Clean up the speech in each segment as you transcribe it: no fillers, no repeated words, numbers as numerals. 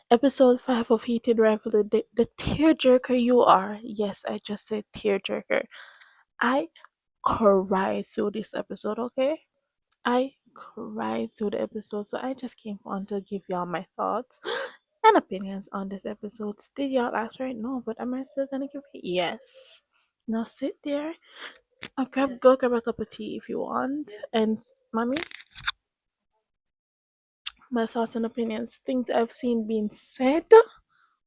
Episode 5 of Heated Rivalry, the tearjerker you are. Yes, I just said tearjerker. I cried through this episode, okay? I cried through the episode, so I just came on to give y'all my thoughts and opinions on this episode. Did y'all ask right? No, but am I still gonna give it? Yes. Now sit there. Go grab a cup of tea if you want. And mommy, my thoughts and opinions. Things I've seen being said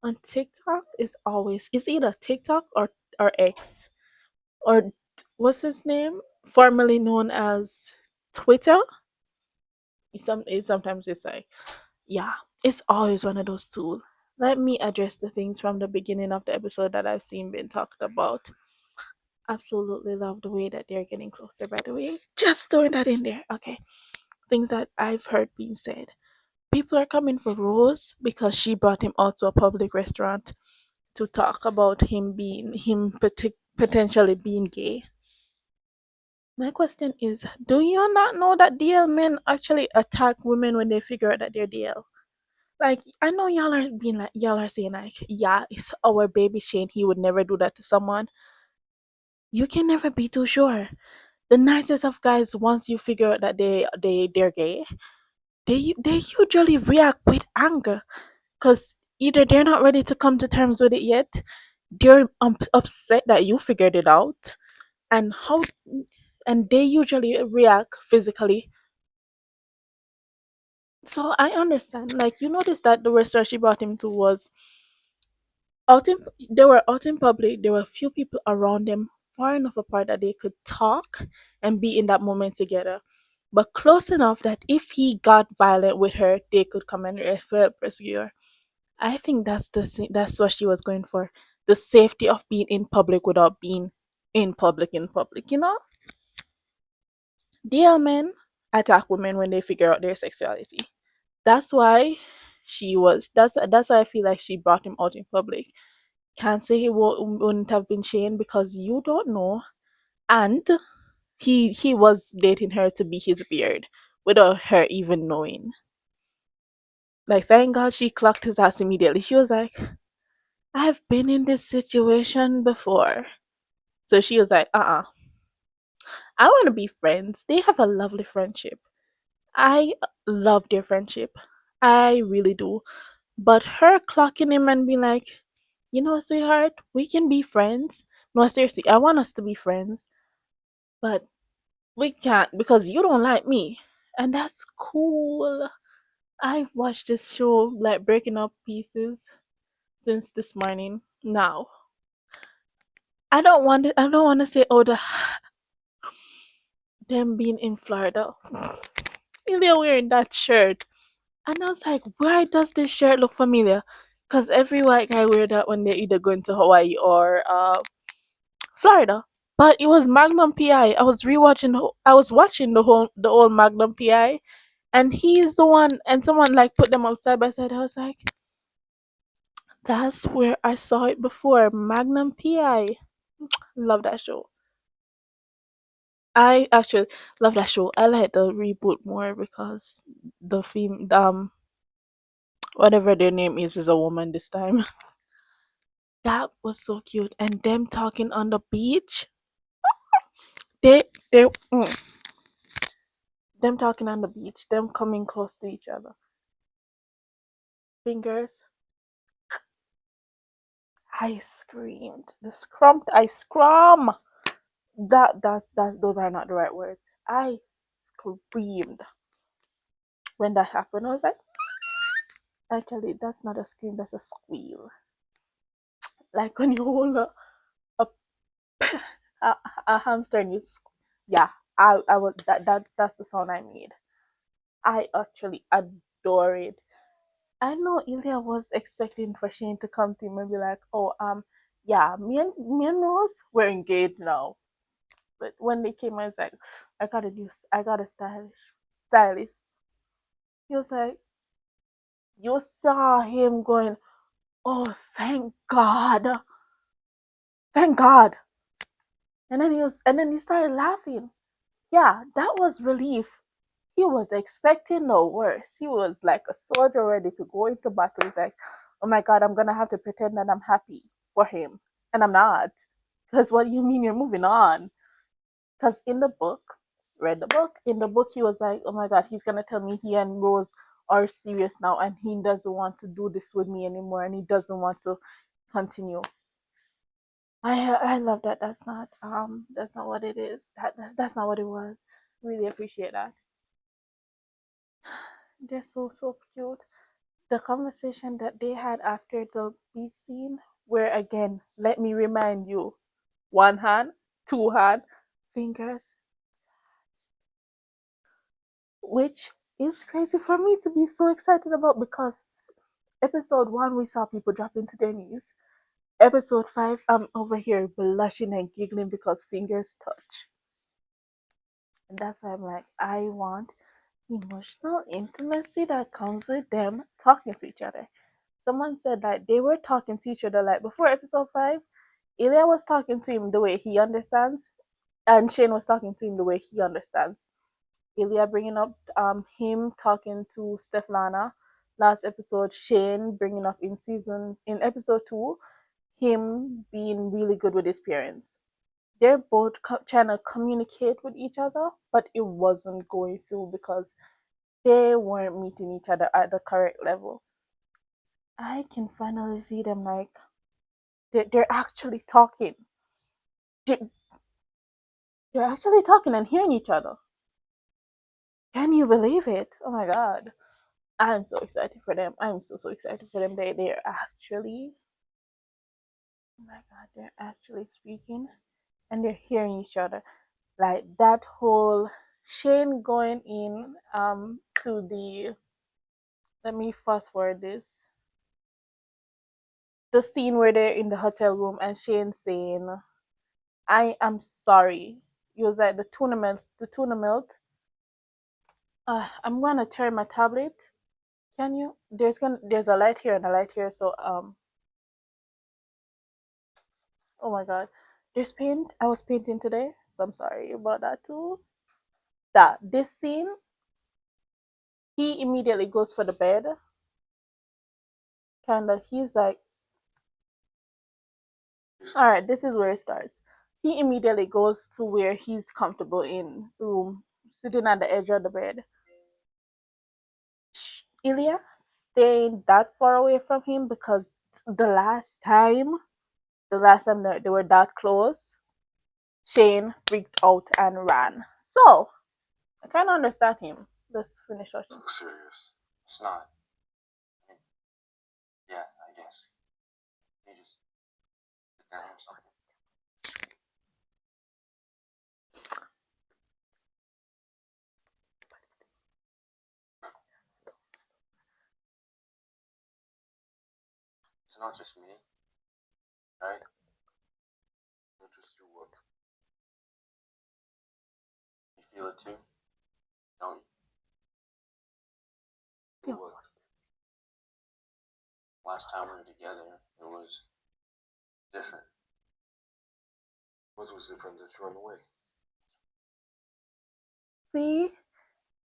on TikTok is always it's either TikTok or X or what's his name, formerly known as Twitter. Sometimes it's like yeah, it's always one of those two. Let me address the things from the beginning of the episode that I've seen being talked about. Absolutely love the way that they're getting closer. By the way, just throwing that in there. Okay, things that I've heard being said. People are coming for Rose because she brought him out to a public restaurant to talk about potentially being gay. My question is, do you not know that DL men actually attack women when they figure out that they're DL? Like, I know y'all are saying like, yeah, it's our baby Shane. He would never do that to someone. You can never be too sure. The nicest of guys, once you figure out that they're gay, they usually react with anger because either they're not ready to come to terms with it yet, they're upset that you figured it out, and how and they usually react physically. So I understand. Like, you notice that the restaurant she brought him to was out in they were out in public. There were a few people around them far enough apart that they could talk and be in that moment together, but close enough that if he got violent with her, they could come and rescue her. I think that's what she was going for. The safety of being in public without being in public, you know? DL men attack women when they figure out their sexuality. That's why that's why I feel like she brought him out in public. Can't say wouldn't have been Shane because you don't know. And he was dating her to be his beard without her even knowing. Like, thank God she clocked his ass immediately. She was like, I've been in this situation before. So she was like, I want to be friends. They have a lovely friendship. I love their friendship. I really do. But her clocking him and being like, you know, sweetheart, we can be friends. No, seriously, I want us to be friends. But we can't because you don't like me. And that's cool. I watched this show, like Breaking Up Pieces, since this morning. Now, I don't want to say, oh, them being in Florida. Ilya wearing that shirt. And I was like, why does this shirt look familiar? Because every white guy wear that when they're either going to Hawaii or Florida. But it was Magnum PI. I was watching the old Magnum PI, and he's the one. And someone like put them up side by side. I was like, that's where I saw it before. Magnum PI. Love that show. I actually love that show. I like the reboot more because the film, whatever their name is a woman this time. That was so cute. And them talking on the beach. They them talking on the beach. Them coming close to each other. Fingers. I screamed. The scrumped. I scrum. That's those are not the right words. I screamed when that happened. I was like, actually, that's not a scream. That's a squeal. Like when you hold a, a, a hamster and yeah. I was that's the sound I made. I actually adore it. I know Ilya was expecting for Shane to come to him and be like, "Oh, yeah, me and Rose we're engaged now." But when they came, I was like, I got a stylist." He was like, "You saw him going, oh, thank God," and then he started laughing. Yeah, that was relief. he was expecting no worse. He was like a soldier ready to go into battle. He's like, oh my God, I'm gonna have to pretend that I'm happy for him, and I'm not. Because what do you mean you're moving on? Because in the book, read the book. In the book, he was like, oh my God, he's gonna tell me he and Rose are serious now, and he doesn't want to do this with me anymore, and he doesn't want to continue. I love that. That's not what it is. That's not what it was. Really appreciate that. They're so cute. The conversation that they had after the beach scene, where again, let me remind you, one hand, two hand, fingers, which is crazy for me to be so excited about because episode one we saw people dropping to their knees. Episode five, I'm over here blushing and giggling because fingers touch. And that's why I'm like, I want emotional intimacy that comes with them talking to each other. Someone said that they were talking to each other like before episode five. Ilya was talking to him the way he understands, and Shane was talking to him the way he understands. Ilya bringing up him talking to Steflana last episode. Shane bringing up in episode two him being really good with his parents. They're both trying to communicate with each other, but it wasn't going through because they weren't meeting each other at the correct level. I can finally see them like they're actually talking. They're, they're actually talking and hearing each other. Can you believe it? Oh my God. I'm so excited for them. I'm so excited for them. They're actually, oh my God, they're actually speaking and they're hearing each other. Like that whole Shane going in to the, let me fast forward this. The scene where they're in the hotel room and Shane saying, I am sorry. He was like the tuna melt. I'm gonna turn my tablet. Can you? There's a light here and a light here, so oh my God. There's paint. I was painting today, so I'm sorry about that too. That this scene, he immediately goes for the bed. Kinda he's like, alright, this is where it starts. He immediately goes to where he's comfortable in room, sitting at the edge of the bed. Ilya staying that far away from him because the last time they were that close, Shane freaked out and ran. So I kind of understand him. Let's finish watching. Looks serious. It's not. I mean, yeah, I guess. You just sit down or something. It's not just me, right? Not just your work. You feel it too, don't you? Feel what? Last time we were together, it was different. What was different that you ran away? See,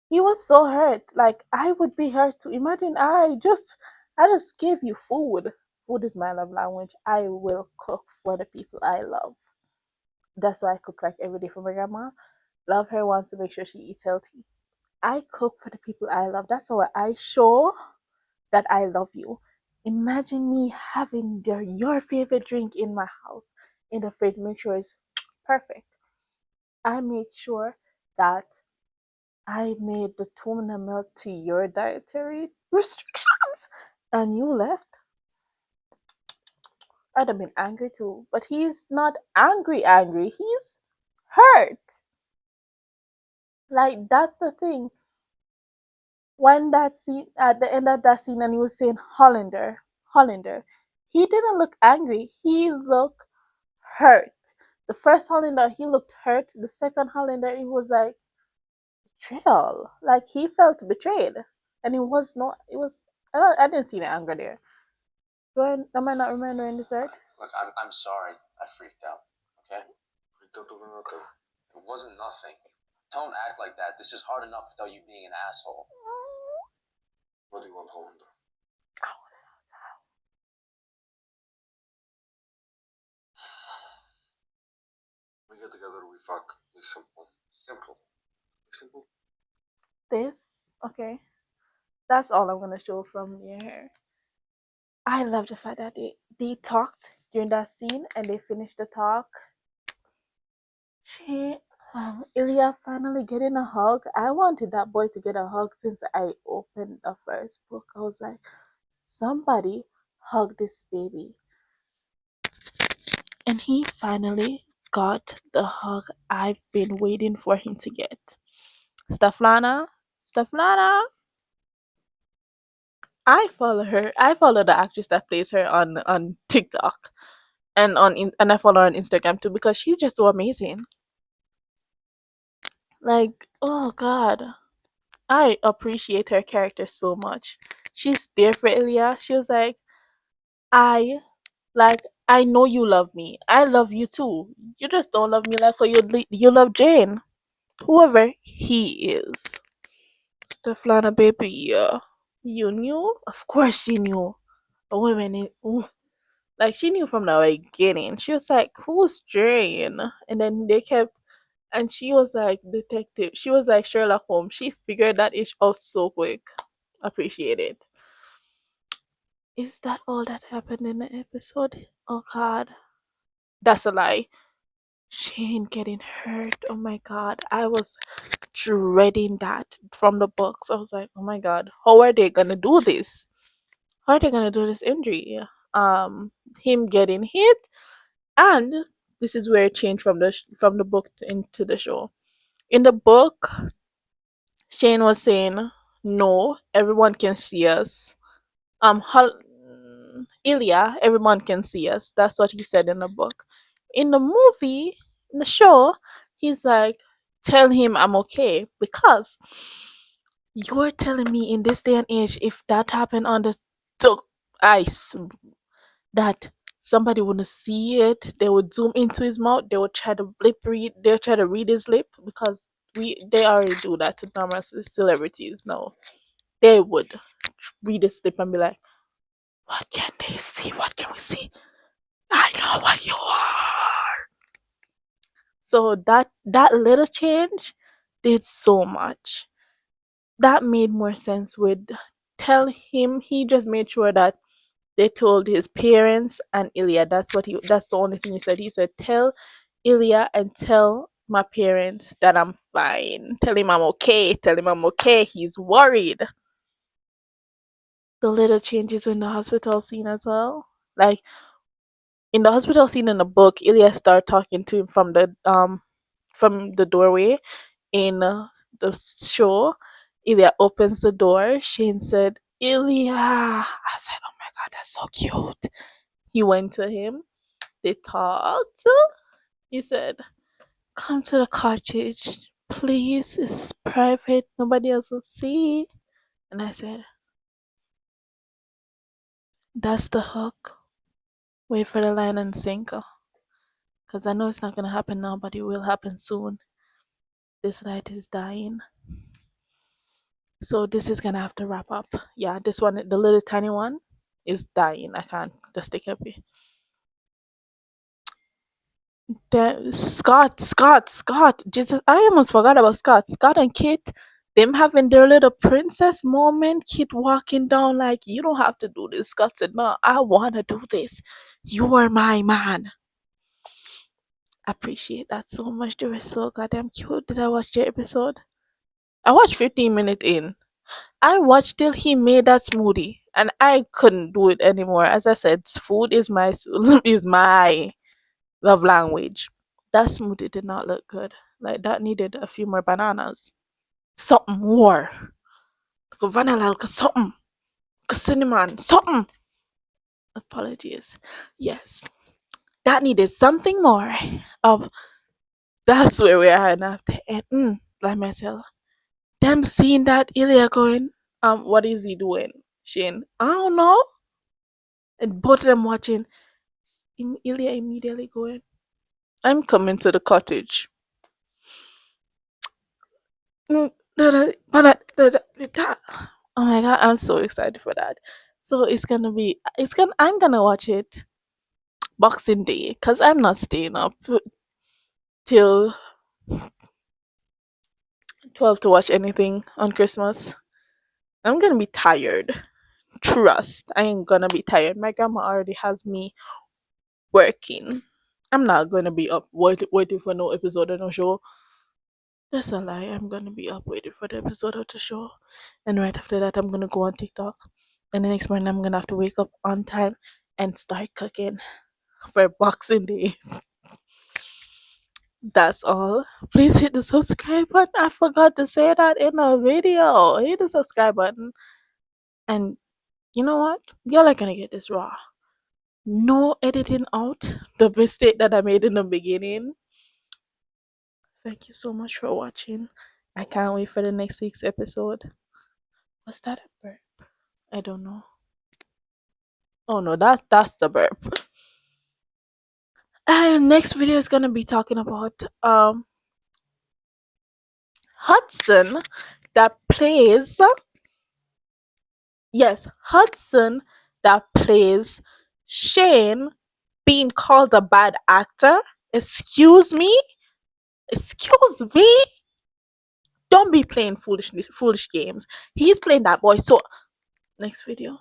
he was so hurt. Like I would be hurt too. Imagine I just gave you food. Food is my love language. I will cook for the people I love. That's why I cook like every day for my grandma. Love her, wants to make sure she eats healthy. I cook for the people I love. That's how I show that I love you. Imagine me having your favorite drink in my house in the fridge, make sure it's perfect. I made sure that I made the tuna melt to your dietary restrictions and you left. I'd have been angry too. But he's not angry. He's hurt. Like that's the thing. When that scene at the end of that scene and he was saying Hollander, he didn't look angry. He looked hurt. The first Hollander he looked hurt. The second Hollander he was like betrayal. Like he felt betrayed. And it was not it was I didn't see the anger there. Am I not remembering this right? Look, I'm sorry. I freaked out. Okay? Freaked out over nothing. It wasn't nothing. Don't act like that. This is hard enough without you being an asshole. What do you want to hold? We get together, we fuck. It's simple. Simple. Simple. This, okay. That's all I'm gonna show from here. I love the fact that they talked during that scene and they finished the talk. She, Ilya finally getting a hug. I wanted that boy to get a hug since I opened the first book. I was like, somebody hug this baby. And he finally got the hug I've been waiting for him to get. Steflana, I follow her. I follow the actress that plays her on TikTok and and I follow her on Instagram too because she's just so amazing. Like, oh god, I appreciate her character so much. She's there for Ilya. She was I I know you love me. I love you too. You just don't love me like how you love Jane, whoever he is. Steflana, baby, you knew? Of course she knew. A woman, like she knew from the beginning. She was like, "Who's Jane?" And then they kept, and she was like detective. She was like Sherlock Holmes. She figured that ish out so quick. Appreciate it. Is that all that happened in the episode? Oh God, that's a lie. Shane getting hurt. Oh my God, I was dreading that from the books. I was like, oh my God, how are they gonna do this? How are they gonna do this injury? Him getting hit, and this is where it changed from from the book into the show. In the book, Shane was saying, "No, everyone can see us." Ilya, everyone can see us. That's what he said in the book. In the movie, in the show, he's like, "Tell him I'm okay," because you're telling me in this day and age, if that happened on the ice, that somebody wouldn't see it, they would zoom into his mouth, they would try to they'll try to read his lip because they already do that to normal celebrities now. They would read his lip and be like, what can they see? What can we see? I know what you are. So that little change did so much. That made more sense with tell him. He just made sure that they told his parents and Ilya. That's the only thing he said. He said, tell Ilya and tell my parents that I'm fine. Tell him I'm okay. Tell him I'm okay. He's worried. The little changes in the hospital scene as well. Like in the hospital scene in the book, Ilya started talking to him from the doorway. In the show, Ilya opens the door. Shane said, Ilya. I said, oh my god, that's so cute. He went to him. They talked. He said, come to the cottage. Please, it's private. Nobody else will see. And I said, that's the hook. Wait for the line and sinker. Because I know it's not going to happen now, but it will happen soon. This light is dying. So this is going to have to wrap up. Yeah, this one, the little tiny one, is dying. I can't just take it. Scott. Jesus, I almost forgot about Scott. Scott and Kit, them having their little princess moment. Kit walking down like, you don't have to do this. Scott said, no, I want to do this. You are my man. Appreciate that so much. They were so goddamn cute. Did I watch the episode? I watched 15 minutes in. I watched till he made that smoothie, and I couldn't do it anymore. As I said, food is my is my love language. That smoothie did not look good. Like that needed a few more bananas. Something more. Like a vanilla, like something. Like a cinnamon. Something. Apologies. Yes. That needed something more. Of that's where we are now. And like myself. Them seeing that Ilya going, what is he doing? Shane. I don't know. And both of them watching. Ilya immediately going, I'm coming to the cottage. Oh my god, I'm so excited for that. So I'm gonna watch it Boxing Day because I'm not staying up till 12 to watch anything on Christmas. I'm gonna be tired. Trust, I ain't gonna be tired. My grandma already has me working. I'm not gonna be up waiting for no episode of no show. That's a lie. I'm gonna be up waiting for the episode of the show. And right after that, I'm gonna go on TikTok. And the next morning, I'm gonna have to wake up on time and start cooking for Boxing Day. That's all. Please hit the subscribe button. I forgot to say that in the video. Hit the subscribe button. And you know what? Y'all are gonna get this raw. No editing out the mistake that I made in the beginning. Thank you so much for watching. I can't wait for the next week's episode. Was that a burp? I don't know. Oh no, that's the burp. And next video is gonna be talking about Hudson that plays Hudson that plays Shane being called a bad actor. Excuse me? Excuse me? Don't be playing foolish games. He's playing that boy. So next video.